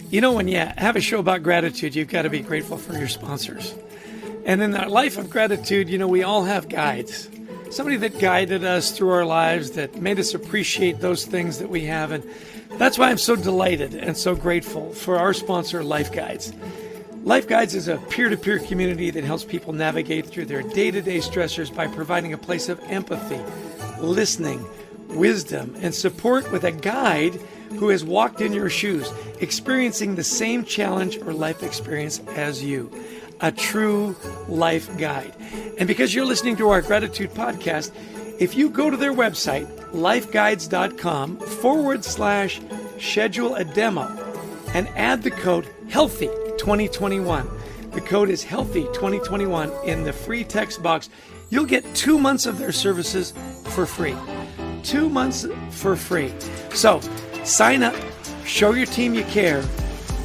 You know, when you have a show about gratitude, you've got to be grateful for your sponsors. And in our life of gratitude, you know, we all have guides. Somebody that guided us through our lives, that made us appreciate those things that we have. And that's why I'm so delighted and so grateful for our sponsor, Life Guides. Life Guides is a peer-to-peer community that helps people navigate through their day-to-day stressors by providing a place of empathy, listening, wisdom, and support with a guide who has walked in your shoes, experiencing the same challenge or life experience as you. A true life guide. And because you're listening to our gratitude podcast, if you go to their website, lifeguides.com/schedule a demo and add the code HEALTHY2021. The code is HEALTHY2021 in the free text box. You'll get 2 months of their services for free. 2 months for free. So sign up, show your team you care,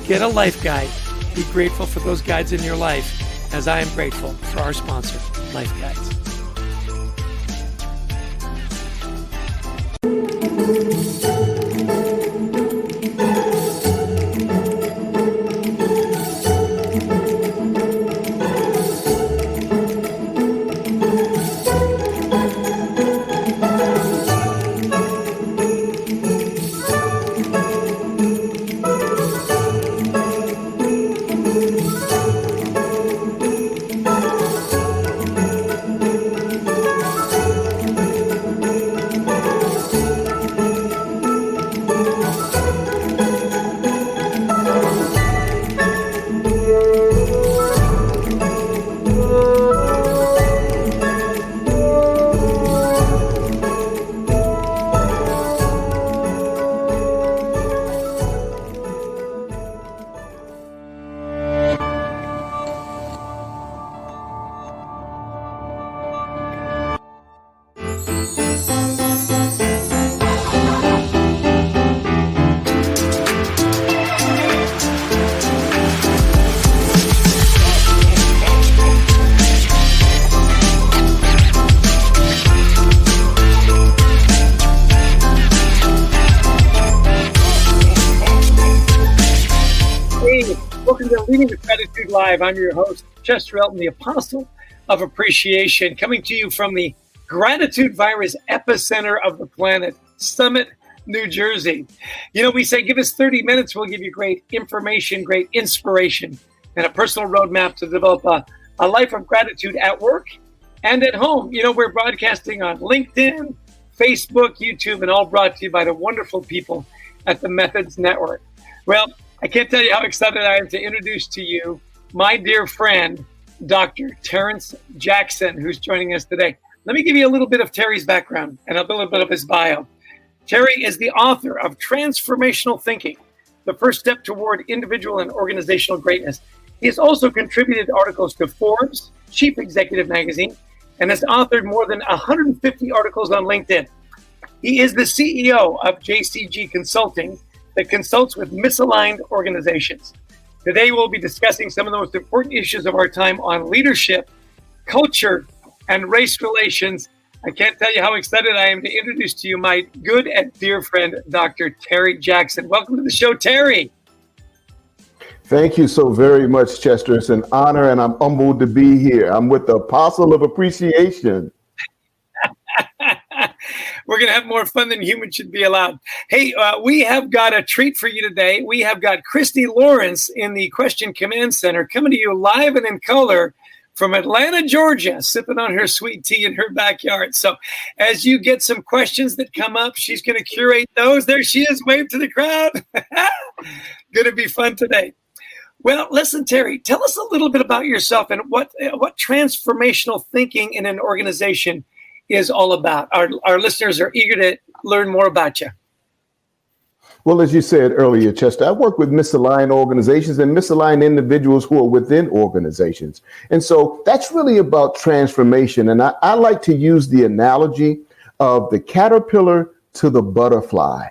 get a life guide. Be grateful for those guides in your life, as I am grateful for our sponsor, Life Guides. Leading with Gratitude Live. I'm your host, Chester Elton, the Apostle of Appreciation, coming to you from the Gratitude Virus epicenter of the planet, Summit, New Jersey. You know, we say, give us 30 minutes, we'll give you great information, great inspiration, and a personal roadmap to develop a life of gratitude at work and at home. You know, we're broadcasting on LinkedIn, Facebook, YouTube, and all brought to you by the wonderful people at the Methods Network. Well, I can't tell you how excited I am to introduce to you my dear friend, Dr. Terrence Jackson, who's joining us today. Let me give you a little bit of Terry's background and a little bit of his bio. Terry is the author of Transformational Thinking, the first step toward individual and organizational greatness. He has also contributed articles to Forbes, Chief Executive Magazine, and has authored more than 150 articles on LinkedIn. He is the CEO of JCG Consulting, that consults with misaligned organizations. Today, we'll be discussing some of the most important issues of our time on leadership, culture, and race relations. I can't tell you how excited I am to introduce to you my good and dear friend, Dr. Terry Jackson. Welcome to the show, Terry. Thank you so very much, Chester. It's an honor, and I'm humbled to be here. I'm with the Apostle of Appreciation. We're going to have more fun than humans should be allowed. Hey, we have got a treat for you today. We have got Christy Lawrence in the Question Command Center coming to you live and in color from Atlanta, Georgia, sipping on her sweet tea in her backyard. So as you get some questions that come up, she's going to curate those. There she is. Wave to the crowd. Going to be fun today. Well, listen, Terry, tell us a little bit about yourself and what transformational thinking in an organization is all about. Our listeners are eager to learn more about you. Well, as you said earlier, Chester, I work with misaligned organizations and misaligned individuals who are within organizations. And so that's really about transformation. And I like to use the analogy of the caterpillar to the butterfly,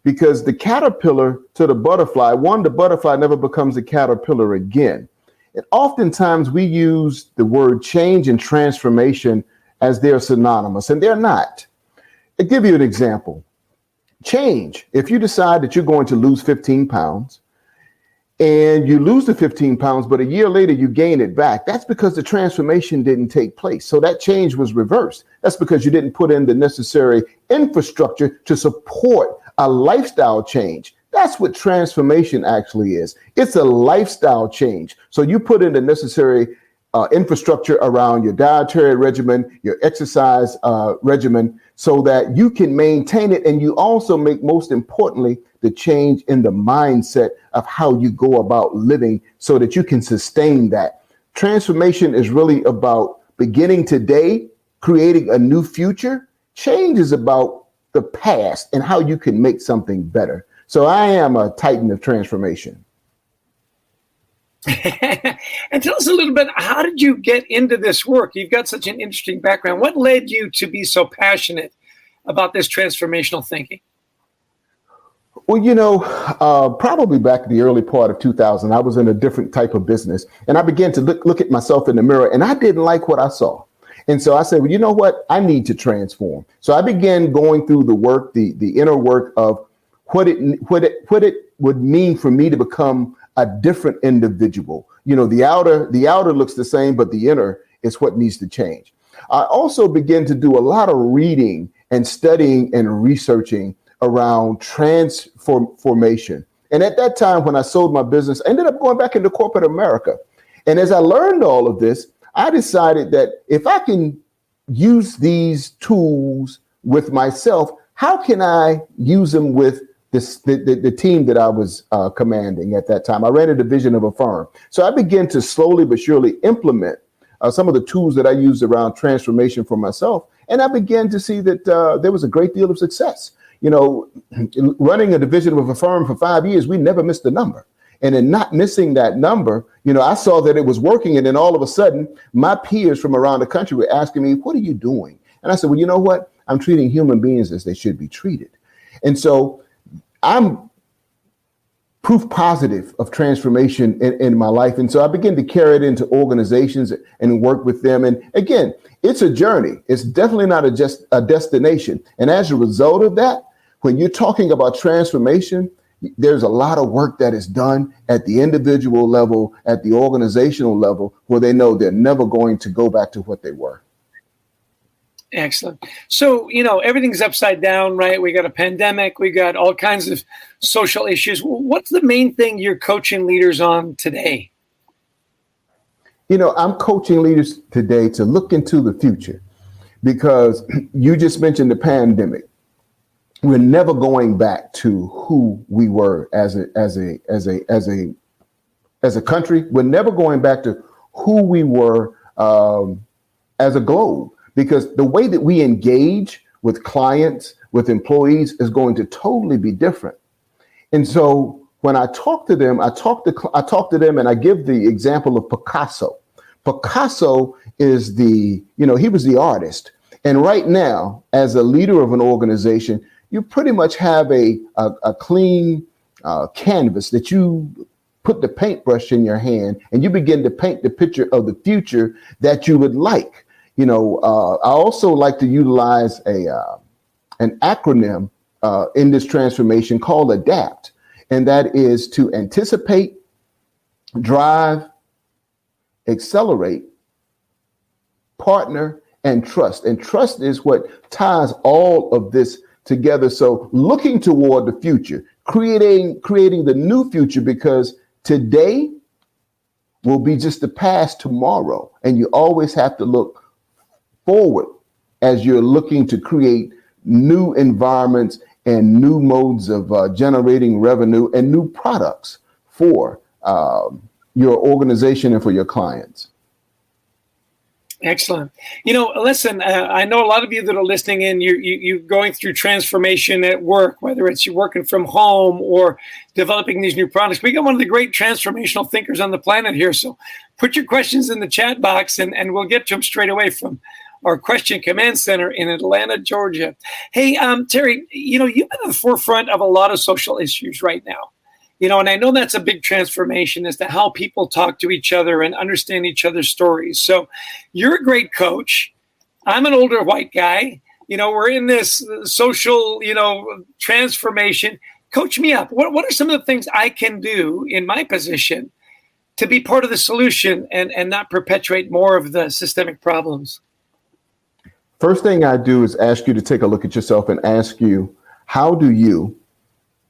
because the caterpillar to the butterfly, the butterfly never becomes a caterpillar again. And oftentimes we use the word change and transformation as they're synonymous, and they're not. I'll give you an example. change. If you decide that you're going to lose 15 pounds and you lose the 15 pounds, but a year later you gain it back, that's because the transformation didn't take place. So that change was reversed. That's because you didn't put in the necessary infrastructure to support a lifestyle change. That's what transformation actually is. It's a lifestyle change. So you put in the necessary infrastructure around your dietary regimen, your exercise regimen, so that you can maintain it. And you also make, most importantly, the change in the mindset of how you go about living so that you can sustain that. Transformation is really about beginning today, creating a new future. Change is about the past and how you can make something better. So I am a titan of transformation. And tell us a little bit, how did you get into this work? You've got such an interesting background. What led you to be so passionate about this transformational thinking? Well, probably back in the early part of 2000, I was in a different type of business, and I began to look at myself in the mirror, and I didn't like what I saw. And so I said, well, you know what? I need to transform. So I began going through the work, the inner work of what it would mean for me to become a different individual. The outer looks the same, but the inner is what needs to change. I also began to do a lot of reading and studying and researching around transformation. And at that time, when I sold my business, I ended up going back into corporate America. And as I learned all of this, I decided that if I can use these tools with myself, how can I use them with the team that I was commanding at that time? I ran a division of a firm. So I began to slowly but surely implement some of the tools that I used around transformation for myself. And I began to see that there was a great deal of success. Running a division of a firm for 5 years, we never missed a number. And in not missing that number, I saw that it was working. And then all of a sudden, my peers from around the country were asking me, what are you doing? And I said, well, you know what? I'm treating human beings as they should be treated. And so I'm proof positive of transformation in my life. And so I began to carry it into organizations and work with them. And again, it's a journey. It's definitely not just a destination. And as a result of that, when you're talking about transformation, there's a lot of work that is done at the individual level, at the organizational level, where they know they're never going to go back to what they were. Excellent. So, everything's upside down, right? We got a pandemic. We got all kinds of social issues. What's the main thing you're coaching leaders on today? I'm coaching leaders today to look into the future, because you just mentioned the pandemic. We're never going back to who we were as a country. We're never going back to who we were as a globe, because the way that we engage with clients, with employees, is going to totally be different. And so when I talk to them, I talk to them and I give the example of Picasso. Picasso is he was the artist. And right now, as a leader of an organization, you pretty much have a clean canvas that you put the paintbrush in your hand and you begin to paint the picture of the future that you would like. I also like to utilize an acronym in this transformation called ADAPT. And that is to anticipate, drive, accelerate, partner, and trust. And trust is what ties all of this together. So looking toward the future, creating the new future, because today will be just the past tomorrow. And you always have to look forward as you're looking to create new environments and new modes of generating revenue and new products for your organization and for your clients. Excellent. Listen, I know a lot of you that are listening in, you're going through transformation at work, whether it's you're working from home or developing these new products. We got one of the great transformational thinkers on the planet here. So put your questions in the chat box and we'll get to them straight away from our question command center in Atlanta, Georgia. Hey, Terry, you've been at the forefront of a lot of social issues right now. And I know that's a big transformation as to how people talk to each other and understand each other's stories. So you're a great coach. I'm an older white guy. we're in this social, transformation. Coach me up. What are some of the things I can do in my position to be part of the solution and not perpetuate more of the systemic problems? First thing I do is ask you to take a look at yourself and ask you, how do you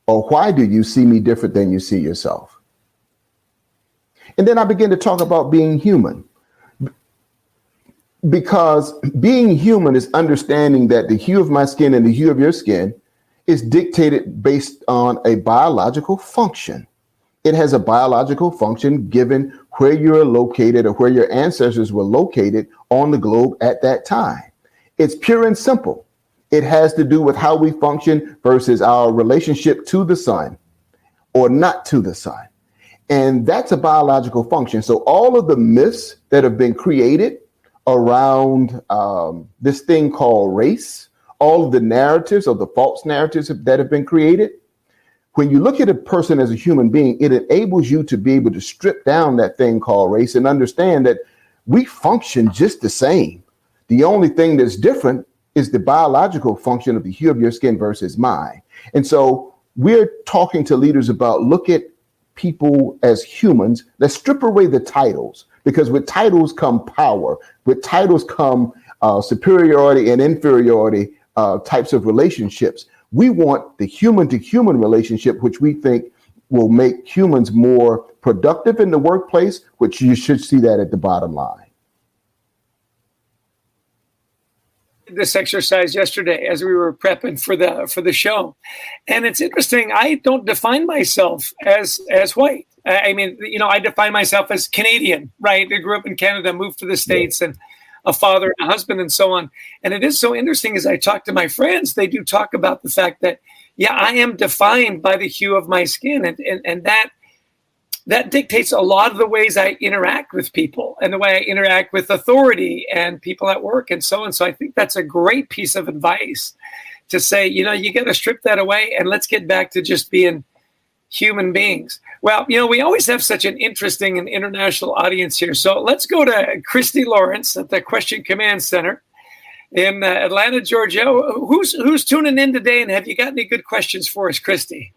or why do you see me different than you see yourself? And then I begin to talk about being human. Because being human is understanding that the hue of my skin and the hue of your skin is dictated based on a biological function. It has a biological function given where you're located or where your ancestors were located on the globe at that time. It's pure and simple. It has to do with how we function versus our relationship to the sun or not to the sun. And that's a biological function. So all of the myths that have been created around this thing called race, all of the narratives or the false narratives that have been created, when you look at a person as a human being, it enables you to be able to strip down that thing called race and understand that we function just the same. The only thing that's different is the biological function of the hue of your skin versus mine. And so we're talking to leaders about look at people as humans. Let's strip away the titles, because with titles come power. With titles come superiority and inferiority types of relationships. We want the human to human relationship, which we think will make humans more productive in the workplace, which you should see that at the bottom line. This exercise yesterday as we were prepping for the show, and it's interesting. I don't define myself as white. I mean, I define myself as Canadian, right? I grew up in Canada, moved to the States, and a father and a husband and so on. And it is so interesting as I talk to my friends, they do talk about the fact that, I am defined by the hue of my skin, and that dictates a lot of the ways I interact with people and the way I interact with authority and people at work and so on. So I think that's a great piece of advice to say, you got to strip that away and let's get back to just being human beings. Well, we always have such an interesting and international audience here. So let's go to Christy Lawrence at the Question Command Center in Atlanta, Georgia. Who's tuning in today, and have you got any good questions for us, Christy?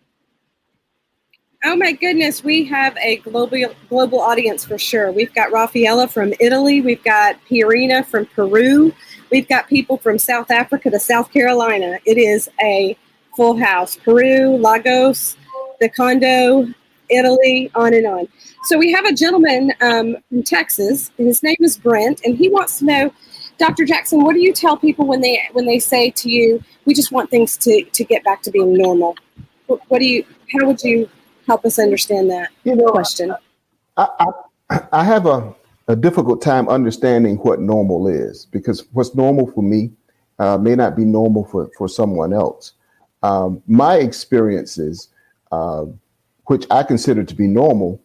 Oh my goodness, we have a global audience for sure. We've got Raffaella from Italy. We've got Pierina from Peru. We've got people from South Africa to South Carolina. It is a full house. Peru, Lagos, the Congo, Italy, on and on. So we have a gentleman from Texas, and his name is Brent, and he wants to know, Dr. Jackson, what do you tell people when they say to you, we just want things to get back to being normal? How would you help us understand that question? I have a difficult time understanding what normal is, because what's normal for me may not be normal for someone else. My experiences, which I consider to be normal,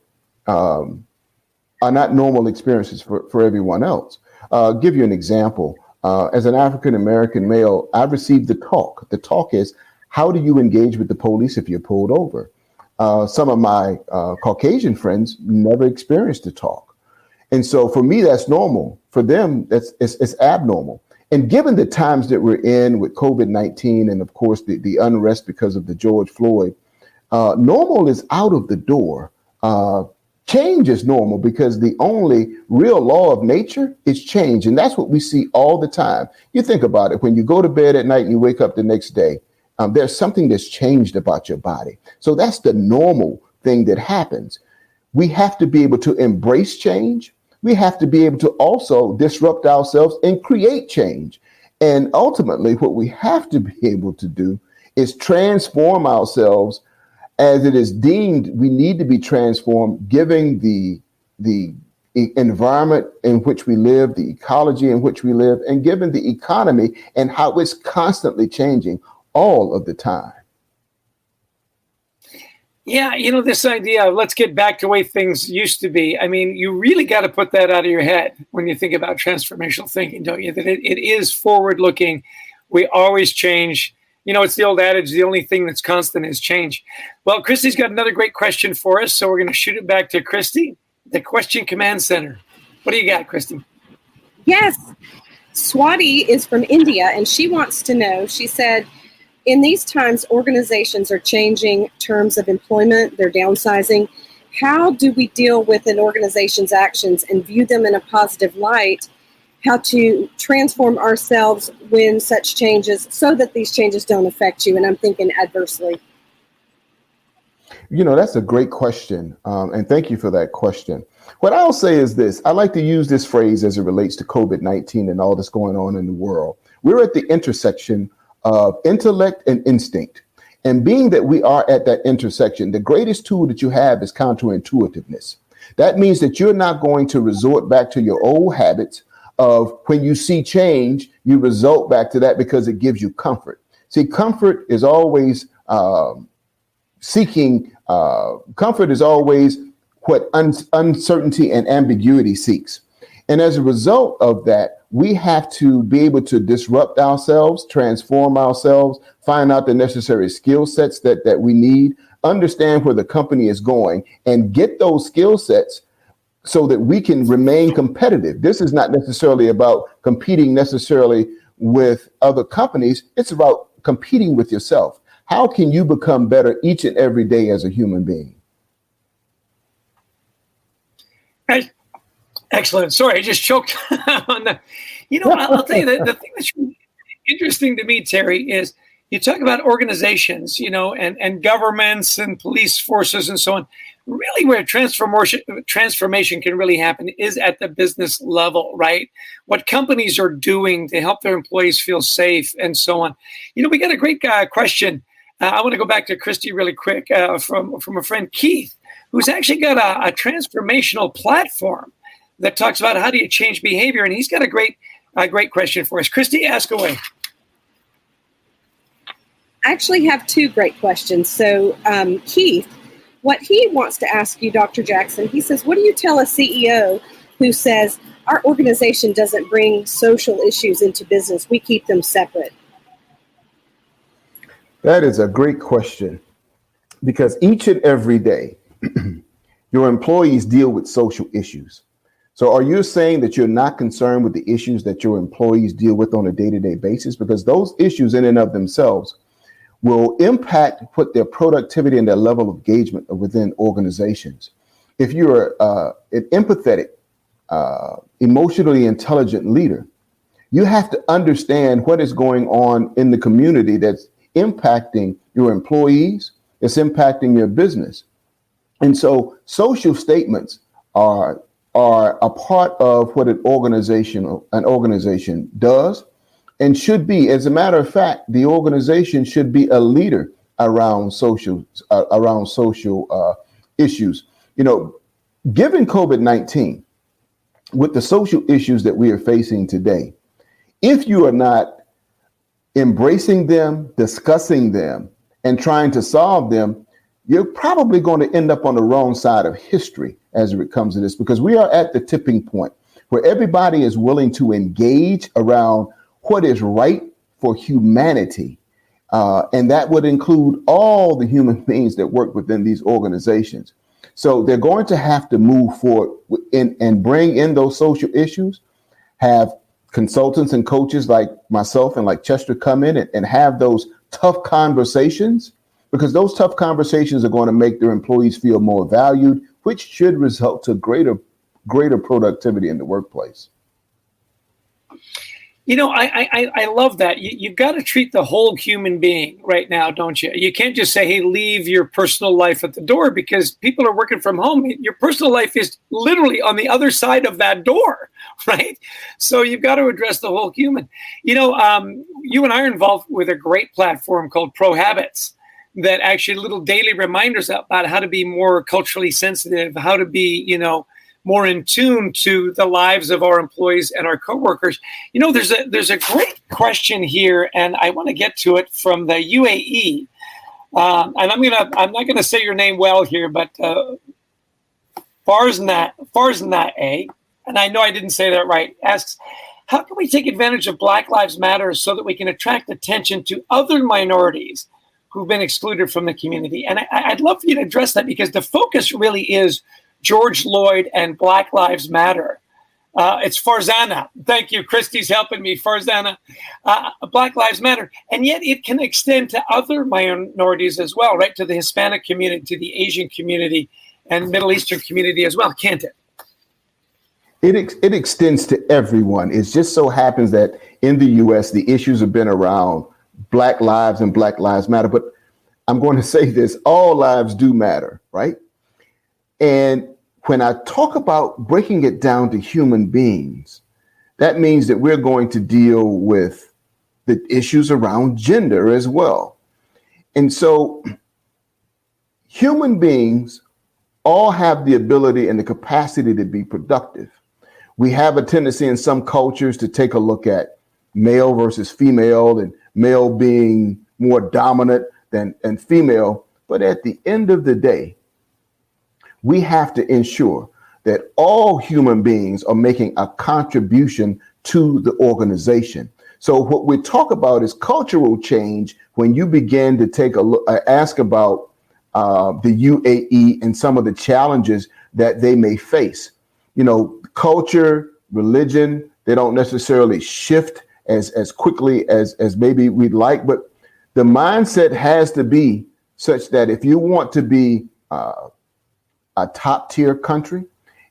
are not normal experiences for everyone else. I'll give you an example. As an African-American male, I've received the talk. The talk is, how do you engage with the police if you're pulled over? Some of my Caucasian friends never experienced the talk. And so for me, that's normal. For them, it's abnormal. And given the times that we're in with COVID-19 and, of course, the unrest because of the George Floyd, normal is out of the door. Change is normal, because the only real law of nature is change. And that's what we see all the time. You think about it. When you go to bed at night and you wake up the next day, there's something that's changed about your body. So that's the normal thing that happens. We have to be able to embrace change. We have to be able to also disrupt ourselves and create change. And ultimately, what we have to be able to do is transform ourselves as it is deemed we need to be transformed, given the environment in which we live, the ecology in which we live, and given the economy and how it's constantly changing all of the time. Yeah, this idea of let's get back to the way things used to be. I mean, you really got to put that out of your head when you think about transformational thinking, don't you? That it is forward-looking. We always change. It's the old adage, the only thing that's constant is change. Well, Christy's got another great question for us, so we're going to shoot it back to Christy, the Question Command Center. What do you got, Christy? Yes. Swati is from India, and she wants to know, she said, in these times, organizations are changing terms of employment, they're downsizing. How do we deal with an organization's actions and view them in a positive light? How to transform ourselves when such changes, so that these changes don't affect you? And I'm thinking adversely. That's a great question. And thank you for that question. What I'll say is this. I like to use this phrase as it relates to COVID-19 and all that's going on in the world. We're at the intersection of intellect and instinct. And being that we are at that intersection, the greatest tool that you have is counterintuitiveness. That means that you're not going to resort back to your old habits of when you see change, you result back to that because it gives you comfort. See, comfort is always comfort is always what uncertainty and ambiguity seeks. And as a result of that, we have to be able to disrupt ourselves, transform ourselves, find out the necessary skill sets that we need, understand where the company is going, and get those skill sets so that we can remain competitive. This is not necessarily about competing necessarily with other companies. It's about competing with yourself. How can you become better each and every day as a human being? Excellent. Sorry, I just choked on that. I'll tell you that the thing that's really interesting to me, Terry, is you talk about organizations, and governments and police forces and so on. Really, where transformation can really happen is at the business level, right? What companies are doing to help their employees feel safe and so on. We got a great question. I want to go back to Christy really quick from a friend, Keith, who's actually got a transformational platform that talks about how do you change behavior. And he's got a great question for us. Christy, ask away. I actually have two great questions. So Keith, what he wants to ask you, Dr. Jackson, he says, what do you tell a CEO who says our organization doesn't bring social issues into business? We keep them separate. That is a great question, because each and every day, your employees deal with social issues. So are you saying that you're not concerned with the issues that your employees deal with on a day-to-day basis? Because those issues in and of themselves will impact what their productivity and their level of engagement within organizations. If you're an empathetic, emotionally intelligent leader, you have to understand what is going on in the community that's impacting your employees, it's impacting your business. And so social statements are a part of what an organization does and should be. As a matter of fact, the organization should be a leader around social issues. Given COVID-19, with the social issues that we are facing today, if you are not embracing them, discussing them, and trying to solve them, you're probably going to end up on the wrong side of history as it comes to this, because we are at the tipping point where everybody is willing to engage around what is right for humanity. And that would include all the human beings that work within these organizations. So they're going to have to move forward and bring in those social issues, have consultants and coaches like myself and like Chester come in and have those tough conversations, because those tough conversations are going to make their employees feel more valued, which should result to greater productivity in the workplace. I love that. You've got to treat the whole human being right now, don't you? You can't just say, hey, leave your personal life at the door, because people are working from home. Your personal life is literally on the other side of that door, right? So you've got to address the whole human. You and I are involved with a great platform called Pro Habits that actually little daily reminders about how to be more culturally sensitive, how to be, more in tune to the lives of our employees and our coworkers. There's a great question here, and I want to get to it from the UAE. And I'm not gonna say your name well here, but Farsna, and I know I didn't say that right, asks, how can we take advantage of Black Lives Matter so that we can attract attention to other minorities who've been excluded from the community? And I'd love for you to address that, because the focus really is George Floyd and Black Lives Matter. It's Farzana. Thank you. Christy's helping me. Farzana. Black Lives Matter. And yet it can extend to other minorities as well, right? To the Hispanic community, to the Asian community, and Middle Eastern community as well, can't it? It extends to everyone. It just so happens that in the U.S., the issues have been around Black lives and Black Lives Matter. But I'm going to say this, all lives do matter, right? And when I talk about breaking it down to human beings, that means that we're going to deal with the issues around gender as well. And so human beings all have the ability and the capacity to be productive. We have a tendency in some cultures to take a look at male versus female, and male being more dominant than female. But at the end of the day, we have to ensure that all human beings are making a contribution to the organization. So what we talk about is cultural change when you begin to take a look, ask about the UAE and some of the challenges that they may face. You know, culture, religion, they don't necessarily shift as quickly as maybe we'd like, but the mindset has to be such that if you want to be a top tier country,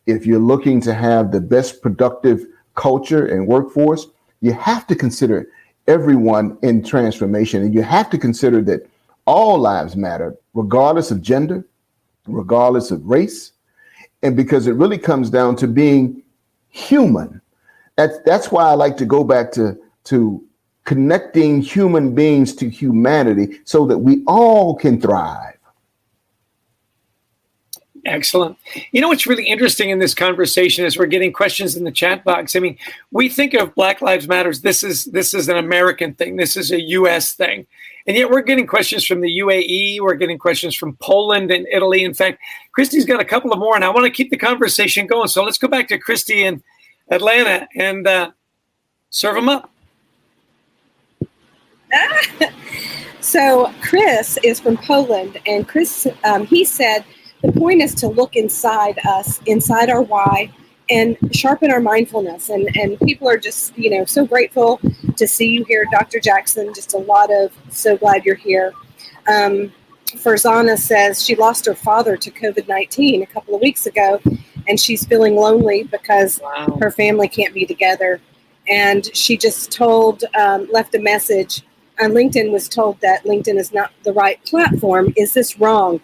if you're looking to have the best productive culture and workforce, you have to consider everyone in transformation. And you have to consider that all lives matter, regardless of gender, regardless of race. And because it really comes down to being human. That's why I like to go back to connecting human beings to humanity so that we all can thrive. Excellent. You know what's really interesting in this conversation is we're getting questions in the chat box. I mean, we think of Black Lives Matters. This is an American thing. This is a U.S. thing. And yet we're getting questions from the UAE. We're getting questions from Poland and Italy. In fact, Christy's got a couple of more, and I want to keep the conversation going. So let's go back to Christy in Atlanta and serve them up. So Chris is from Poland, and Chris, he said, the point is to look inside us, inside our why, and sharpen our mindfulness. And people are just, so grateful to see you here, Dr. Jackson. Just a lot of so glad you're here. Farzana says she lost her father to COVID-19 a couple of weeks ago, and she's feeling lonely because her family can't be together. And she just left a message on LinkedIn, was told that LinkedIn is not the right platform. Is this wrong?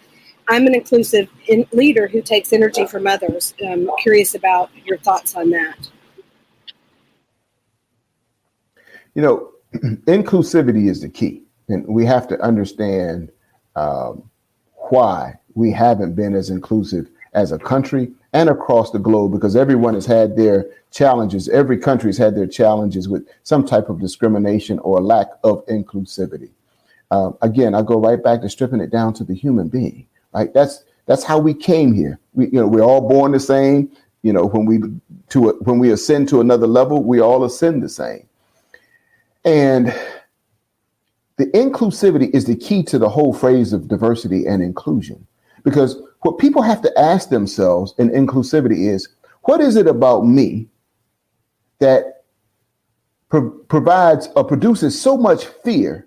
I'm an inclusive leader who takes energy from others. I'm curious about your thoughts on that. Inclusivity is the key. And we have to understand why we haven't been as inclusive as a country and across the globe, because everyone has had their challenges. Every country has had their challenges with some type of discrimination or lack of inclusivity. Again, I go right back to stripping it down to the human being. Right, that's how we came here. We're all born the same. When we ascend to another level, we all ascend the same. And the inclusivity is the key to the whole phrase of diversity and inclusion, because what people have to ask themselves in inclusivity is, what is it about me that provides or produces so much fear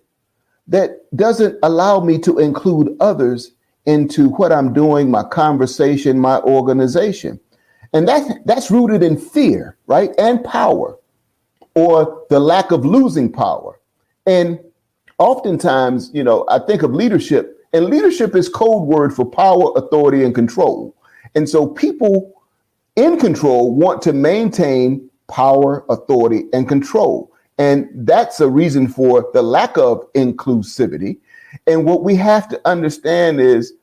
that doesn't allow me to include others into what I'm doing, my conversation, my organization? And that's rooted in fear, right? And power, or the lack of losing power. And oftentimes, I think of leadership, and leadership is code word for power, authority, and control. And so people in control want to maintain power, authority, and control. And that's a reason for the lack of inclusivity. And what we have to understand is,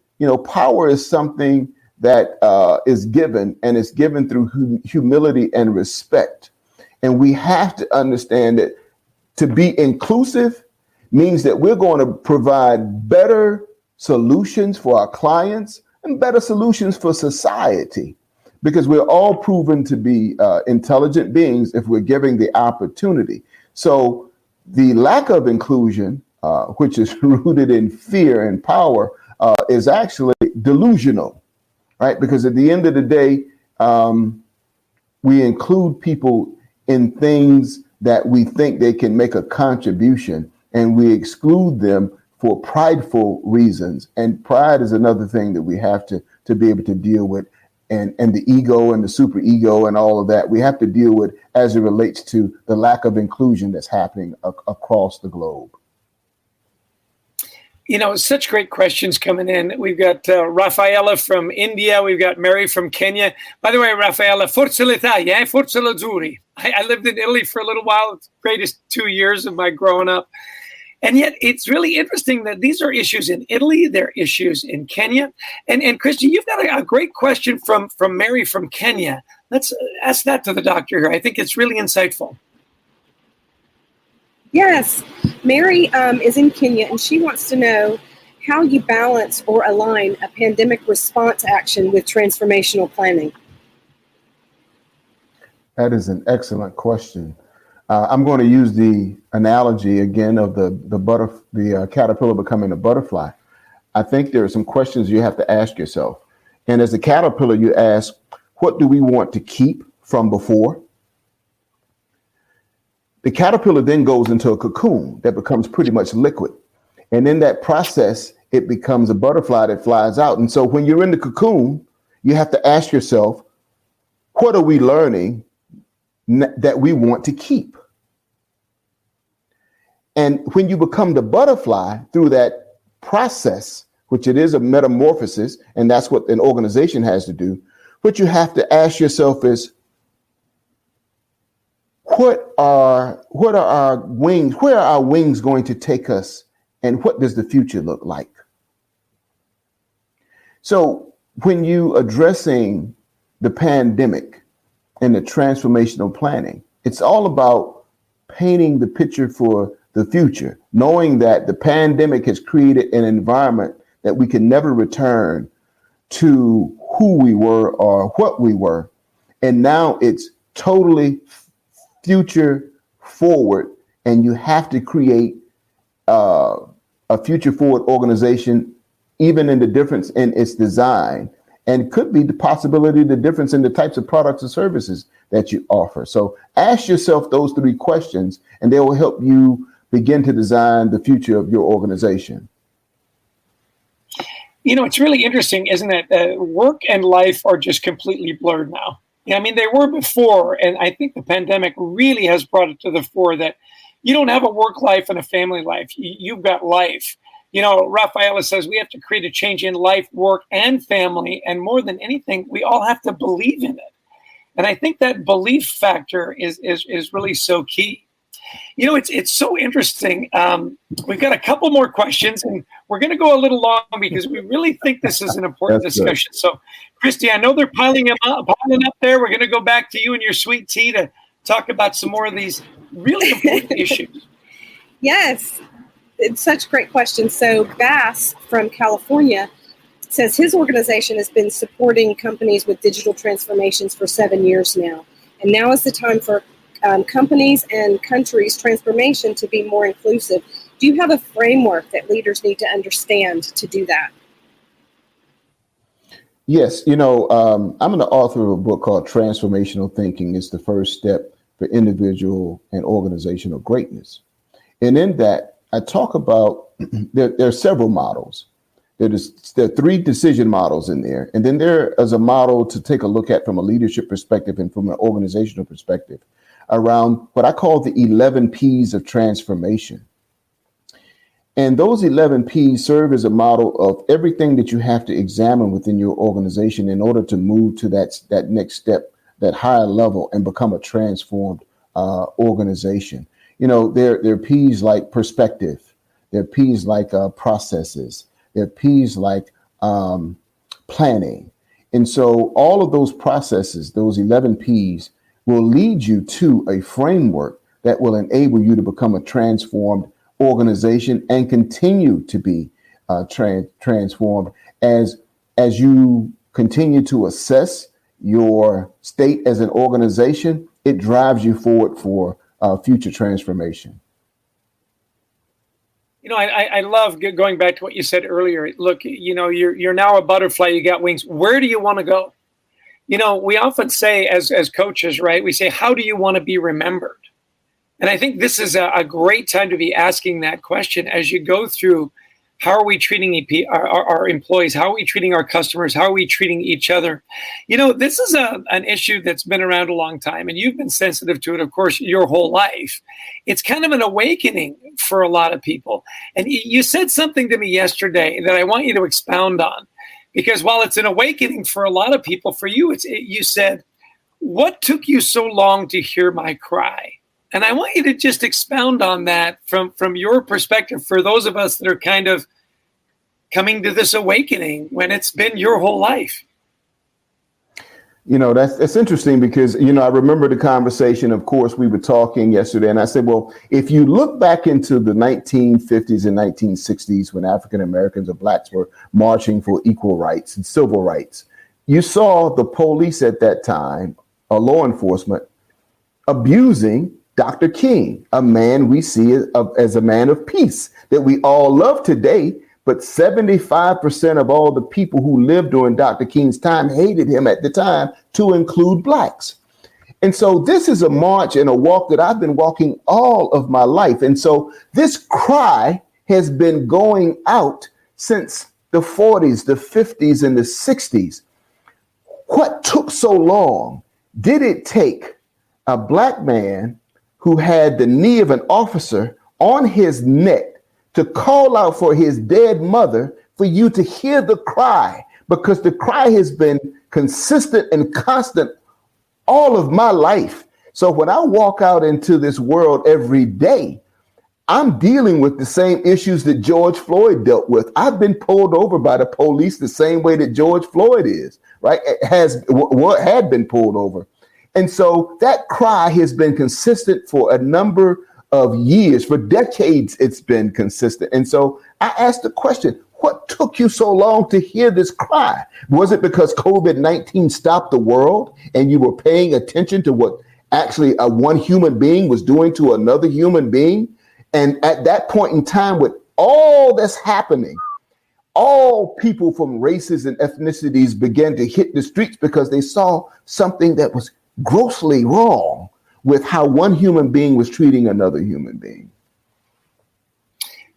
power is something that is given, and it's given through humility and respect. And we have to understand that to be inclusive means that we're going to provide better solutions for our clients and better solutions for society, because we're all proven to be intelligent beings if we're giving the opportunity. So the lack of inclusion, which is rooted in fear and power, is actually delusional, right? Because at the end of the day, we include people in things that we think they can make a contribution, and we exclude them for prideful reasons. And pride is another thing that we have to be able to deal with. And the ego and the super ego and all of that, we have to deal with as it relates to the lack of inclusion that's happening across the globe. Such great questions coming in. We've got Rafaela from India. We've got Mary from Kenya. By the way, Rafaela, forza l'Italia, forza l'azzurri. I lived in Italy for a little while. It's the greatest 2 years of my growing up. And yet it's really interesting that these are issues in Italy. They're issues in Kenya. And Christy, you've got a great question from Mary from Kenya. Let's ask that to the doctor here. I think it's really insightful. Yes, Mary is in Kenya, and she wants to know how you balance or align a pandemic response action with transformational planning. That is an excellent question. I'm going to use the analogy again of the caterpillar becoming a butterfly. I think there are some questions you have to ask yourself. And as a caterpillar, you ask, what do we want to keep from before? The caterpillar then goes into a cocoon that becomes pretty much liquid. And in that process, it becomes a butterfly that flies out. And so when you're in the cocoon, you have to ask yourself, what are we learning that we want to keep? And when you become the butterfly through that process, which it is a metamorphosis, and that's what an organization has to do, what you have to ask yourself is, what are our wings? Where are our wings going to take us? And what does the future look like? So when you addressing the pandemic and the transformational planning, it's all about painting the picture for the future, knowing that the pandemic has created an environment that we can never return to who we were or what we were. And now it's totally future forward, and you have to create a future forward organization, even in the difference in its design, and could be the possibility, the difference in the types of products and services that you offer. So ask yourself those three questions, and they will help you begin to design the future of your organization. It's really interesting, isn't it? Work and life are just completely blurred now. I mean, they were before, and I think the pandemic really has brought it to the fore that you don't have a work life and a family life. You've got life. Rafaela says we have to create a change in life, work, and family. And more than anything, we all have to believe in it. And I think that belief factor is really so key. It's so interesting. We've got a couple more questions, and we're going to go a little long because we really think this is an important discussion. Good. So, Christy, I know they're piling up there. We're going to go back to you and your sweet tea to talk about some more of these really important issues. Yes, it's such great questions. So, Bass from California says his organization has been supporting companies with digital transformations for 7 years now. And now is the time for companies and countries' transformation to be more inclusive. Do you have a framework that leaders need to understand to do that? Yes. I'm the author of a book called Transformational Thinking. It's the first step for individual and organizational greatness. And in that, I talk about, there are several models. There are 3 decision models in there. And then there is a model to take a look at from a leadership perspective and from an organizational perspective around what I call the 11 P's of transformation. And those 11 P's serve as a model of everything that you have to examine within your organization in order to move to that next step, that higher level, and become a transformed organization. There are P's like perspective. There are P's like processes. There are P's like planning. And so all of those processes, those 11 P's, will lead you to a framework that will enable you to become a transformed organization and continue to be transformed as you continue to assess your state as an organization. It drives you forward for future transformation. I love going back to what you said earlier. Look, you're now a butterfly. You got wings. Where do you want to go? We often say as coaches, right? We say, how do you want to be remembered? And I think this is a great time to be asking that question as you go through. How are we treating our employees? How are we treating our customers? How are we treating each other? This is an issue that's been around a long time, and you've been sensitive to it, of course, your whole life. It's kind of an awakening for a lot of people. And you said something to me yesterday that I want you to expound on, because while it's an awakening for a lot of people, for you, you said, "What took you so long to hear my cry?" And I want you to just expound on that from your perspective for those of us that are kind of coming to this awakening when it's been your whole life. That's interesting because, I remember the conversation. Of course, we were talking yesterday and I said, well, if you look back into the 1950s and 1960s when African Americans or blacks were marching for equal rights and civil rights, you saw the police at that time, law enforcement, abusing Dr. King, a man we see as a man of peace that we all love today. But 75% of all the people who lived during Dr. King's time hated him at the time, to include blacks. And so this is a march and a walk that I've been walking all of my life. And so this cry has been going out since the 40s, the 50s, and the 60s. What took so long? Did it take a black man who had the knee of an officer on his neck to call out for his dead mother for you to hear the cry? Because the cry has been consistent and constant all of my life. So when I walk out into this world every day, I'm dealing with the same issues that George Floyd dealt with. I've been pulled over by the police the same way that George Floyd is, right? Had been pulled over. And so that cry has been consistent for a number of years. For decades, it's been consistent. And so I asked the question, what took you so long to hear this cry? Was it because COVID-19 stopped the world and you were paying attention to what actually one human being was doing to another human being? And at that point in time, with all that's happening, all people from races and ethnicities began to hit the streets because they saw something that was grossly wrong with how one human being was treating another human being.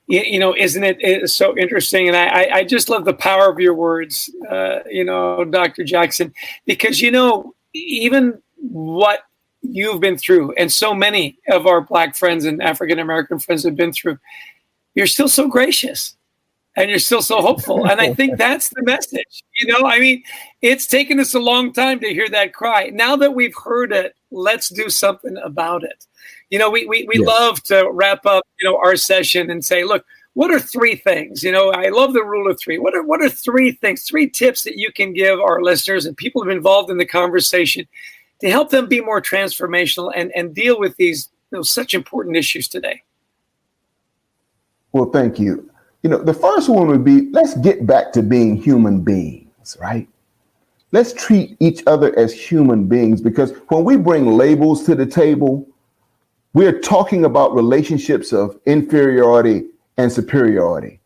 Isn't it so interesting? And I just love the power of your words, Dr. Jackson, because, even what you've been through and so many of our Black friends and African-American friends have been through, you're still so gracious. And you're still so hopeful. And I think that's the message. It's taken us a long time to hear that cry. Now that we've heard it, let's do something about it. We yes. love to wrap up, our session and say, look, what are three things? I love the rule of three. What are three things, three tips that you can give our listeners and people who are involved in the conversation to help them be more transformational and deal with these such important issues today? Well, thank you. The first one would be, let's get back to being human beings, right? Let's treat each other as human beings, because when we bring labels to the table, we're talking about relationships of inferiority and superiority.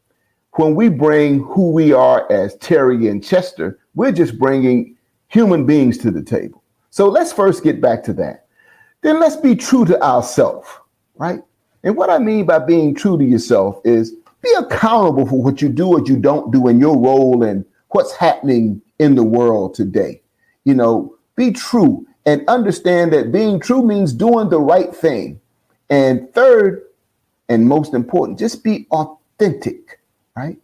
When we bring who we are as Terry and Chester, we're just bringing human beings to the table. So let's first get back to that. Then let's be true to ourselves, right? And what I mean by being true to yourself is be accountable for what you do or you don't do in your role and what's happening in the world today. Be true and understand that being true means doing the right thing. And third, and most important, just be authentic, right?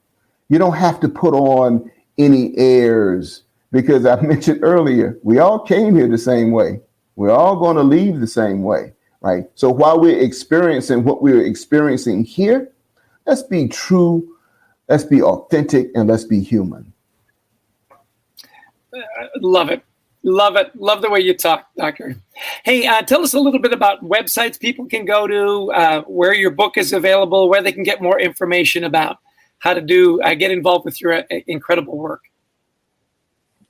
You don't have to put on any airs, because I mentioned earlier, we all came here the same way. We're all going to leave the same way, right? So while we're experiencing what we're experiencing here, let's be true, let's be authentic, and let's be human. Love it. Love it. Love the way you talk, Doctor. Hey, tell us a little bit about websites people can go to, where your book is available, where they can get more information about how to get involved with your incredible work.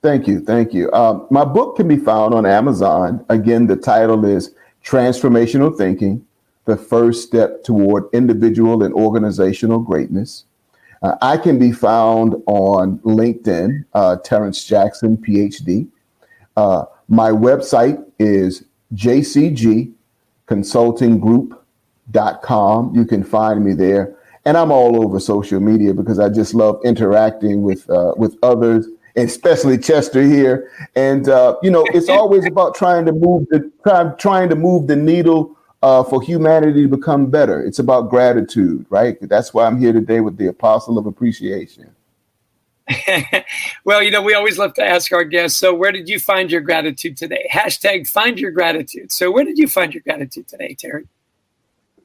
Thank you. Thank you. My book can be found on Amazon. Again, the title is Transformational Thinking: The First Step Toward Individual and Organizational Greatness. I can be found on LinkedIn, Terrence Jackson, PhD. My website is jcgconsultinggroup.com. You can find me there. And I'm all over social media because I just love interacting with others, especially Chester here. And it's always about trying to move the needle for humanity to become better. It's about gratitude, right? That's why I'm here today with the Apostle of Appreciation. Well, we always love to ask our guests, so where did you find your gratitude today? # find your gratitude. So where did you find your gratitude today, Terry?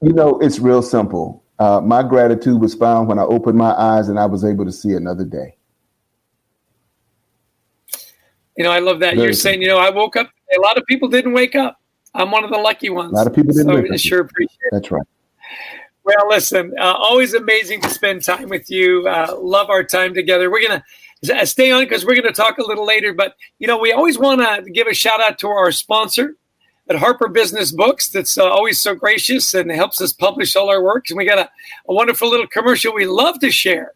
It's real simple. My gratitude was found when I opened my eyes and I was able to see another day. I love that. You're saying, I woke up today. A lot of people didn't wake up. I'm one of the lucky ones. A lot of people didn't wake up. So I sure appreciate it. That's right. Well, listen, always amazing to spend time with you. Love our time together. We're going to stay on because we're going to talk a little later. But, we always want to give a shout out to our sponsor at Harper Business Books. That's always so gracious and helps us publish all our work. And we got a wonderful little commercial we love to share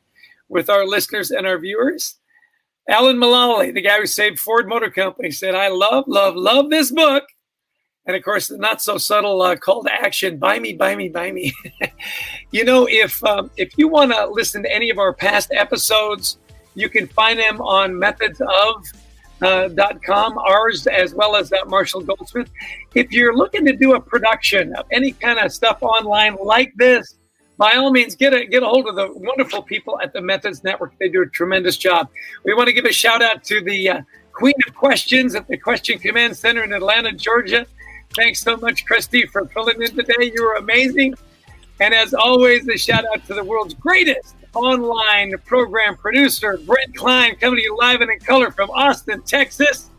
with our listeners and our viewers. Alan Mullally, the guy who saved Ford Motor Company, said, I love, love, love this book. And, of course, the not-so-subtle call to action, buy me, buy me, buy me. If you want to listen to any of our past episodes, you can find them on methodsof.com, ours, as well as Marshall Goldsmith. If you're looking to do a production of any kind of stuff online like this, by all means, get a hold of the wonderful people at the Methods Network. They do a tremendous job. We want to give a shout-out to the Queen of Questions at the Question Command Center in Atlanta, Georgia. Thanks so much, Christy, for filling in today. You were amazing. And as always, a shout out to the world's greatest online program producer, Brent Klein, coming to you live and in color from Austin, Texas.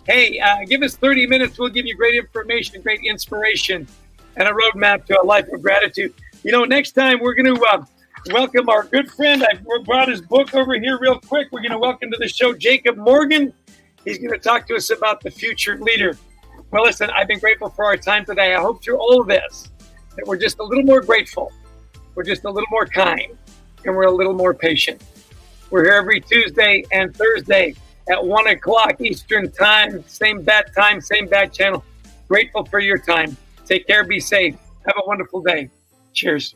Hey, give us 30 minutes. We'll give you great information, great inspiration, and a roadmap to a life of gratitude. Next time we're going to welcome our good friend. I brought his book over here real quick. We're going to welcome to the show Jacob Morgan. He's going to talk to us about the future leader. Well, listen, I've been grateful for our time today. I hope through all of this that we're just a little more grateful. We're just a little more kind, and we're a little more patient. We're here every Tuesday and Thursday at 1 o'clock Eastern time. Same bat time, same bat channel. Grateful for your time. Take care. Be safe. Have a wonderful day. Cheers.